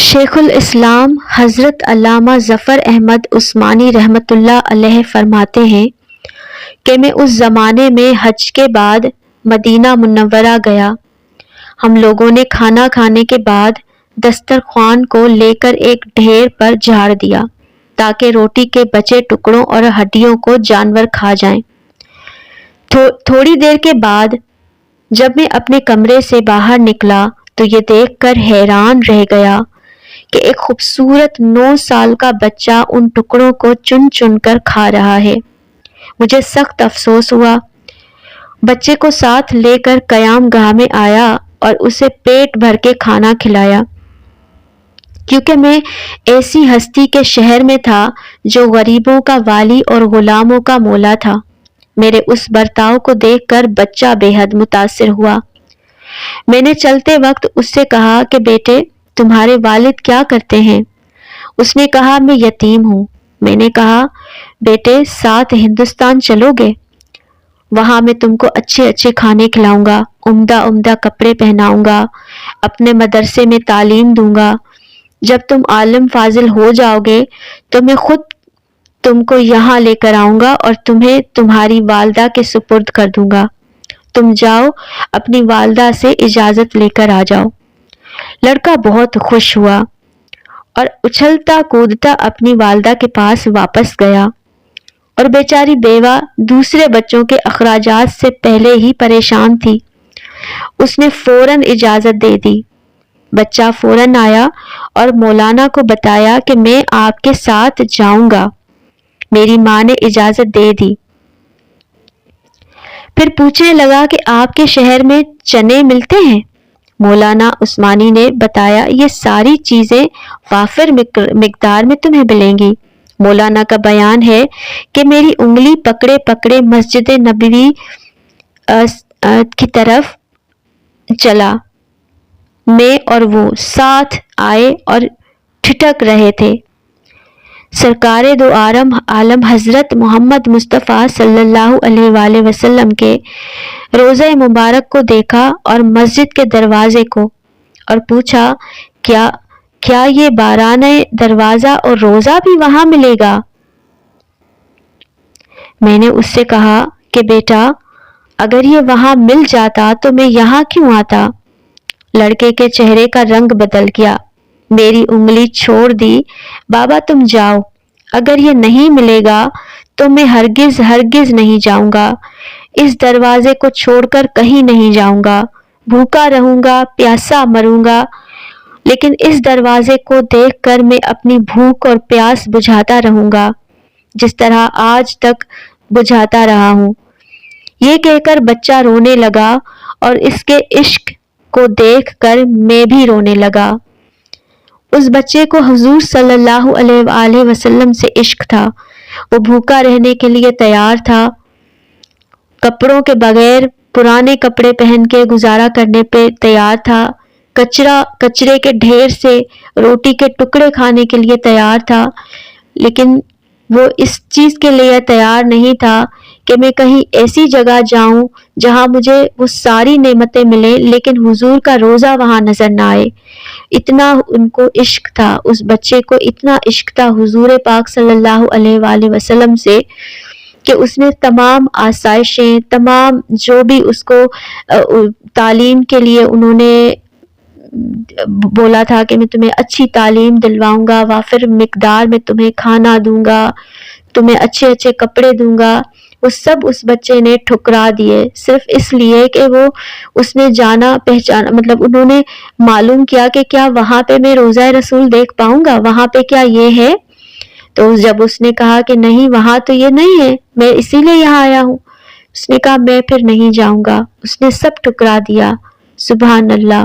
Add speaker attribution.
Speaker 1: شیخ الاسلام حضرت علامہ ظفر احمد عثمانی رحمۃ اللہ علیہ فرماتے ہیں کہ میں اس زمانے میں حج کے بعد مدینہ منورہ گیا۔ ہم لوگوں نے کھانا کھانے کے بعد دسترخوان کو لے کر ایک ڈھیر پر جھاڑ دیا تاکہ روٹی کے بچے ٹکڑوں اور ہڈیوں کو جانور کھا جائیں۔ تھوڑی دیر کے بعد جب میں اپنے کمرے سے باہر نکلا تو یہ دیکھ کر حیران رہ گیا کہ ایک خوبصورت 9 سال کا بچہ ان ٹکڑوں کو چن چن کر کھا رہا ہے۔ مجھے سخت افسوس ہوا۔ بچے کو ساتھ لے کر قیام گاہ میں آیا اور اسے پیٹ بھر کے کھانا کھلایا، کیونکہ میں ایسی ہستی کے شہر میں تھا جو غریبوں کا والی اور غلاموں کا مولا تھا۔ میرے اس برتاؤ کو دیکھ کر بچہ بے حد متاثر ہوا۔ میں نے چلتے وقت اس سے کہا کہ بیٹے، تمہارے والد کیا کرتے ہیں؟ اس نے کہا میں یتیم ہوں۔ میں نے کہا بیٹے، ساتھ ہندوستان چلو گے؟ وہاں میں تم کو اچھے اچھے کھانے کھلاؤں گا، عمدہ عمدہ کپڑے پہناؤں گا، اپنے مدرسے میں تعلیم دوں گا۔ جب تم عالم فاضل ہو جاؤ گے تو میں خود تم کو یہاں لے کر آؤں گا اور تمہیں تمہاری والدہ کے سپرد کر دوں گا۔ تم جاؤ، اپنی والدہ سے اجازت لے کر آ جاؤ۔ لڑکا بہت خوش ہوا اور اچھلتا کودتا اپنی والدہ کے پاس واپس گیا، اور بیچاری بیوہ دوسرے بچوں کے اخراجات سے پہلے ہی پریشان تھی۔ اس نے فوراً اجازت دے دی۔ بچہ فوراً آیا اور مولانا کو بتایا کہ میں آپ کے ساتھ جاؤں گا۔ میری ماں نے اجازت دے دی۔ پھر پوچھنے لگا کہ آپ کے شہر میں چنے ملتے ہیں؟ مولانا عثمانی نے بتایا یہ ساری چیزیں وافر مقدار میں تمہیں ملیں گی۔ مولانا کا بیان ہے کہ میری انگلی پکڑے پکڑے مسجد نبوی کی طرف چلا۔ میں اور وہ ساتھ آئے اور ٹھٹک رہے تھے۔ سرکار دو عالم حضرت محمد مصطفیٰ صلی اللہ علیہ وآلہ وسلم کے روضہ مبارک کو دیکھا اور مسجد کے دروازے کو، اور پوچھا کیا یہ بارانہ دروازہ اور روضہ بھی وہاں ملے گا؟ میں نے اس سے کہا کہ بیٹا، اگر یہ وہاں مل جاتا تو میں یہاں کیوں آتا؟ لڑکے کے چہرے کا رنگ بدل گیا، میری انگلی چھوڑ دی۔ بابا تم جاؤ، اگر یہ نہیں ملے گا تو میں ہرگز نہیں جاؤں گا۔ اس دروازے کو چھوڑ کر کہیں نہیں جاؤں گا، بھوکا رہوں گا، پیاسا مروں گا، لیکن اس دروازے کو دیکھ کر میں اپنی بھوک اور پیاس بجھاتا رہوں گا، جس طرح آج تک بجھاتا رہا ہوں۔ یہ کہہ کر بچہ رونے لگا، اور اس کے عشق کو دیکھ کر میں بھی رونے لگا۔ اس بچے کو حضور صلی اللہ علیہ وآلہ وسلم سے عشق تھا۔ وہ بھوکا رہنے کے لیے تیار تھا، کپڑوں کے بغیر پرانے کپڑے پہن کے گزارا کرنے پہ تیار تھا، کچرے کے ڈھیر سے روٹی کے ٹکڑے کھانے کے لیے تیار تھا، لیکن وہ اس چیز کے لیے تیار نہیں تھا کہ میں کہیں ایسی جگہ جاؤں جہاں مجھے وہ ساری نعمتیں ملیں لیکن حضور کا روضہ وہاں نظر نہ آئے۔ اتنا ان کو عشق تھا، اس بچے کو اتنا عشق تھا حضور پاک صلی اللہ علیہ وآلہ وسلم سے کہ اس نے تمام آسائشیں، تمام جو بھی اس کو تعلیم کے لیے انہوں نے بولا تھا کہ میں تمہیں اچھی تعلیم دلواؤں گا، وافر مقدار میں تمہیں کھانا دوں گا، تمہیں اچھے اچھے کپڑے دوں گا، وہ سب اس بچے نے ٹھکرا دیے، صرف اس لیے کہ وہ اس نے جانا پہچانا، مطلب انہوں نے معلوم کیا کہ کیا وہاں پہ میں روضہ رسول دیکھ پاؤں گا، وہاں پہ کیا یہ ہے؟ تو جب اس نے کہا کہ نہیں وہاں تو یہ نہیں ہے، میں اسی لیے یہاں آیا ہوں، اس نے کہا میں پھر نہیں جاؤں گا۔ اس نے سب ٹھکرا دیا۔ سبحان اللہ۔